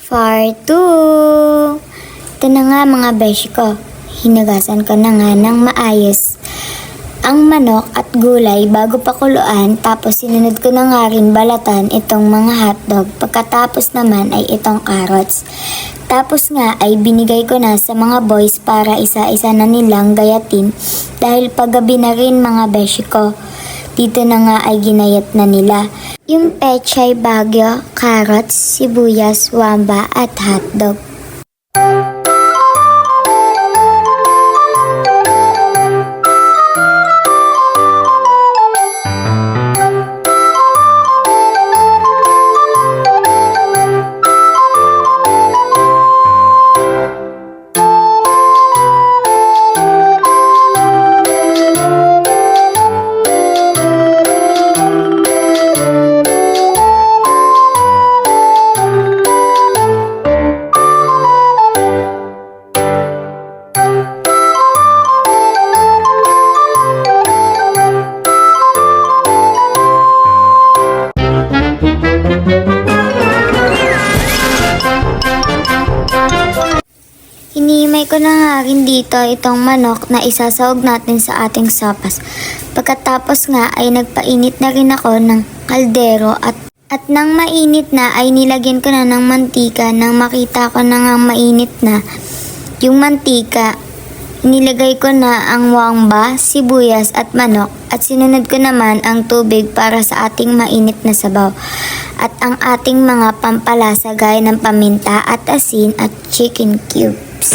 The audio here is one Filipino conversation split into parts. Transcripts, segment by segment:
Part 2. Ito na nga mga beshi ko. Hinagasan ko na nga ng maayos ang manok at gulay bago pakuluan, tapos sinunod ko na nga rin balatan itong mga hotdog. Pagkatapos naman ay itong carrots. Tapos nga ay binigay ko na sa mga boys para isa-isa na nilang gayatin dahil paggabi na rin mga beshi ko. Dito na nga ay ginayat na nila yung pechay bagyo, carrots, sibuyas, wamba at hotdog. Hinimay ko na nga rin dito itong manok na isasawag natin sa ating sopas. Pagkatapos nga ay nagpainit na rin ako ng kaldero at nang mainit na ay nilagyan ko na ng mantika. Nang makita ko na nga mainit na yung mantika, nilagay ko na ang wamba, sibuyas at manok at sinunod ko naman ang tubig para sa ating mainit na sabaw at ang ating mga pampalasa gaya ng paminta at asin at chicken cubes.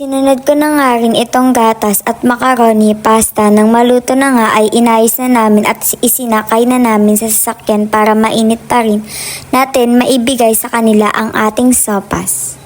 Sinunod ko na nga rin itong gatas at macaroni pasta. Nang maluto na nga ay inayos na namin at isinakay na namin sa sasakyan para mainit pa rin natin maibigay sa kanila ang ating sopas.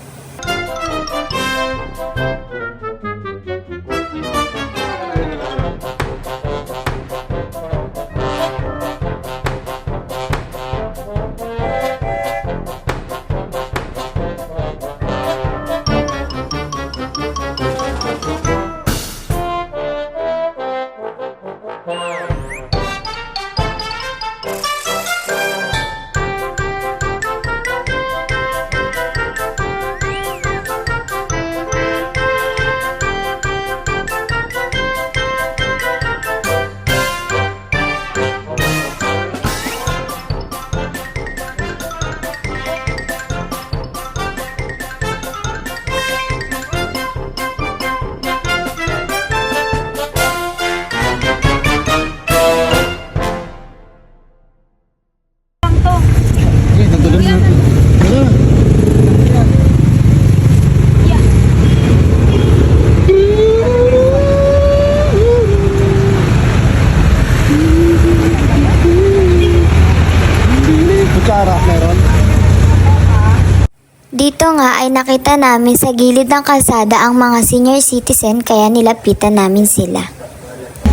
Dito nga ay nakita namin sa gilid ng kalsada ang mga senior citizen kaya nilapitan namin sila.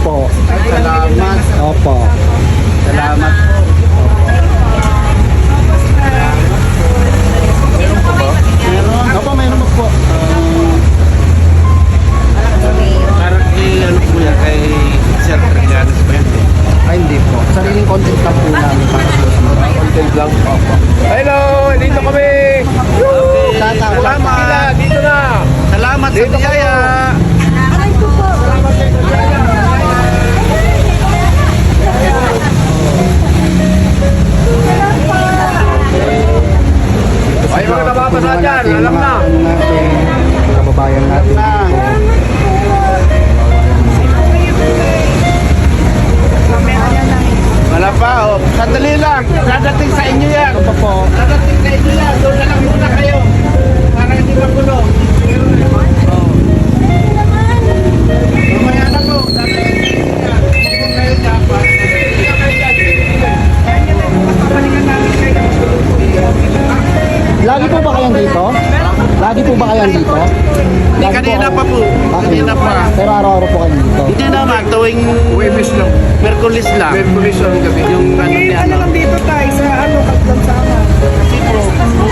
Po. Salamat. Opo. Salamat po. Meron? Opo, mayroon po. Parang kay ano po yan, kay Sir Trillanes ba yan? Ay, hindi po. Sariling Yaya. Ay, mga nababasa dyan, alam na. Kababayan natin. Wala pa, oh. Sandali lang. Dadating sa inyo yan. Ano pa po? Dadating sa inyo yan. Doon na lang muna kayo. Para hindi magulo. Oh. Mamaya na po. Dadating sa inyo yan. Kung kayo dapat. Lagi po ba kayang dito? Lagi po ba kayang dito? Hindi, Lagi kanina po pa po. kayo- Kanina pa. Pero araw-araw po kayo dito. Hindi naman. Tuwing Webis lang. Merkulis lang. Merkulis lang gabi. Yung ano niya. Ano lang dito tayo sa ano, Katlansama. Kasi po,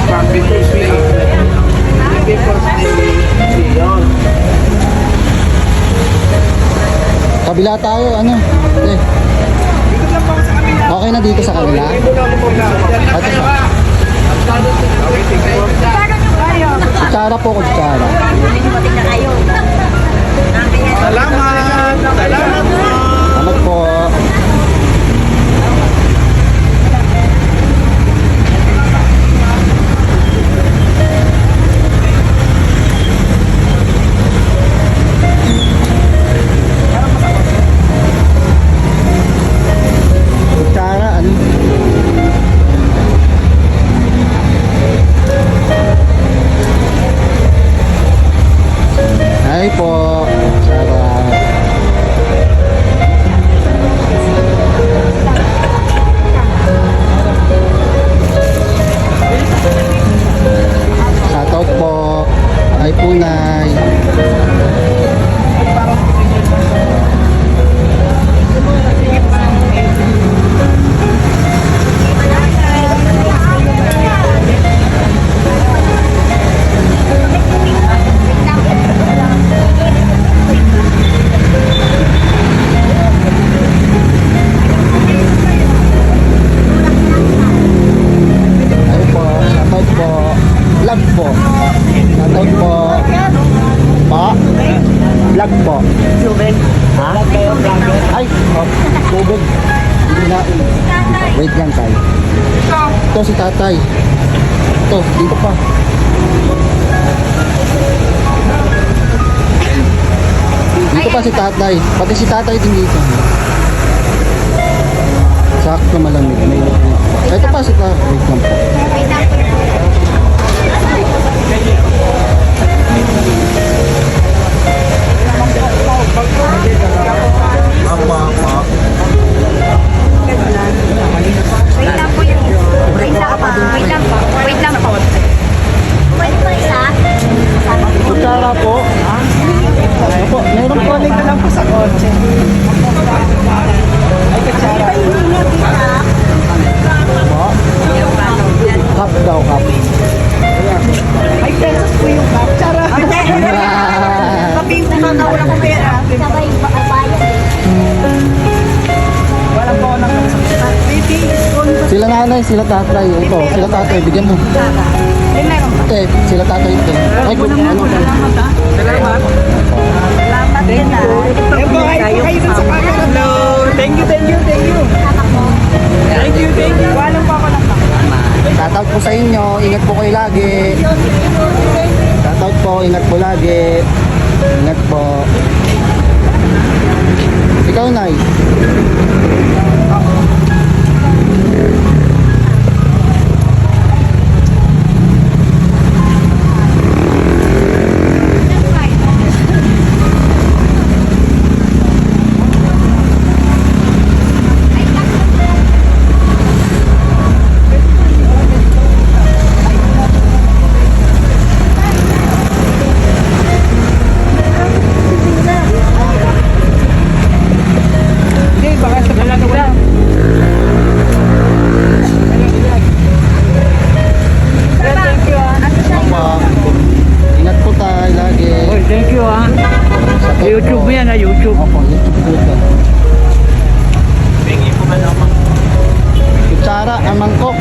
Bambi Tuesday. Hindi po yun. Kabila tayo, ano? Eh, Dito lang po sa kabila. okay na dito sa kanila? Ate, kutsara po, kutsara. Salamat! Salamat po! Salamat po. Kutsara, ano? Ay po, sarap. Shoutout po. Ay punay. Ay po, shoutout po. Vlog po. Shoutout po. Pa? Vlog po. Ha? Ay, oh, tubig. Hindi na. Wait lang tayo. Ito si tatay. Ito, dito pa. Dito pa si tatay. Pati si tatay din dito. Sakto malamig. May ito pa si tatay. Wait lang po. Wait lang po yun. Wait lang po. Wait lang po. Wait lang po. Pwede po isa? Kutsara po. Ano po? Meron po. Dito lang po sa kotse. Ay, katsara. Po. Cup daw, cup. Ay, pesos po yung cup. Tsara. Kaping po na wala ko pera. Sabay bayad eh. Wala po ako ng baby. Sila nanay, sila tatay. Ito, sila tatay. Bigyan mo. Ay, meron pa. Ate, sila tatay ito. Ay, ano? Salamat ha. Salamat. Salamat din ha. Eh, baka kayo dun sa camera. Hello. Thank you, thank you, thank you. Thank you, thank you. Walang pa ako ng Shoutout po sa inyo. Ingat po kayo lagi. Shoutout po. Ingat po lagi. Ingat po. Ikaw, Nay. Hindi, baka sa pagkakita. Thank you ha. Opo. Ingat po tayo lagi. Oy, thank you ha. Shoutout YouTube po. mo yan ha, YouTube. Opo, YouTube po ito. Kutsara, ang mangkok.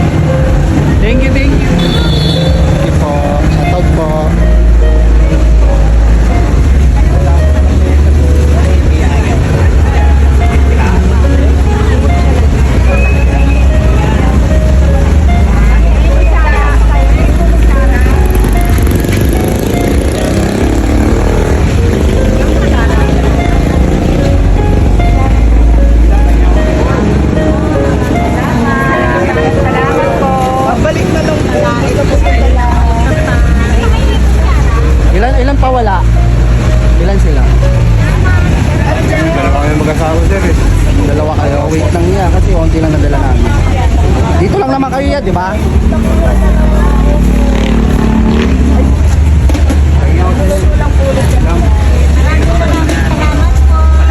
Thank you, thank you. Thank you po. Shoutout po. konti lang nadala namin. Dito lang naman kayo yan, di ba?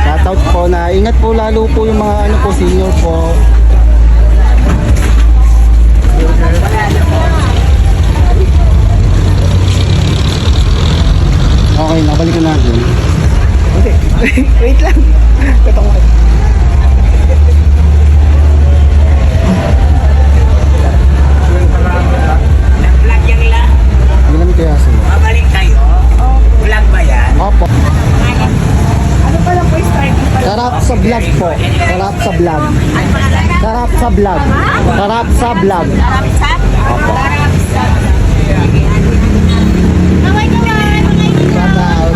Shoutout po na ingat po lalo po yung mga ano po senior po. Okay, nabalik ko natin. Wait lang. Katong Ginamit kaya sila. Babalik tayo. Vlog ba yan? Opo. Ano pala po yung starting pa? Sarap sa vlog po. Sarap sa vlog. Sarap sa vlog. Sarap sa vlog. Opo. Shoutout.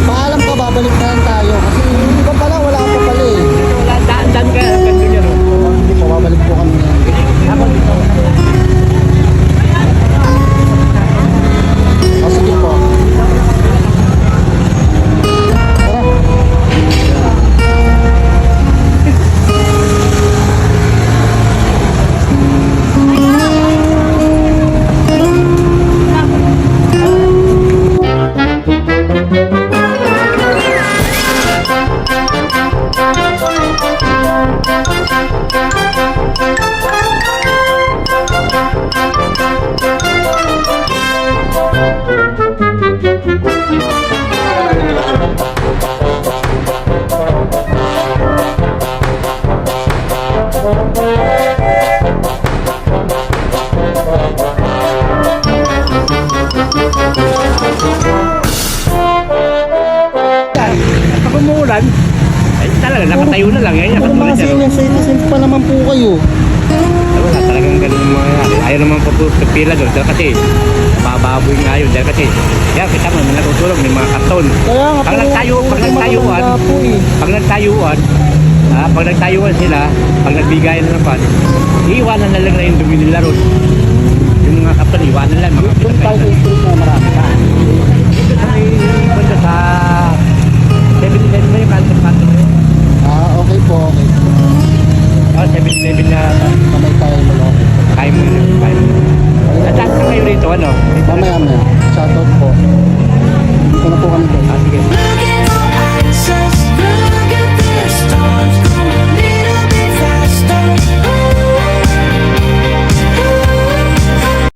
Paalam ka, babalik na lang tayo. Kasi hindi pa pala, wala pa pala eh. Daan ka. Ganun yan. Hindi po, babalik po kami ngayon. O, sige po. Tara. Pag umuulan, ay talaga nakatayo na lang. Yan, Puro nakatulad mga yan. senior citizens pa naman po kayo. Wala talagang ganun yung mga nangyari. Ayaw naman po pila doon. Dahil kasi, mababoy nga yun. Dahil kasi, yan, kita mo, may natutulog, may mga karton. Kaya nga Pag nagtayuan, po eh. pag nagtayuan sila, pag nagbigayan na ng pan, iiwanan na lang na yung dumi nila ron. Yung mga karton, iiwanan lang. Mga Doon tayo sa street na marami ka. dito sa may banda sa 7-Eleven na yung kanto na yun. Ah, okay po, okay. 7-Eleven na Kamay tayo mo lang. kaya mo yun. At kayo rito, ano? Mamaya, shoutout po. Dito na po kami doon. Ah, sige.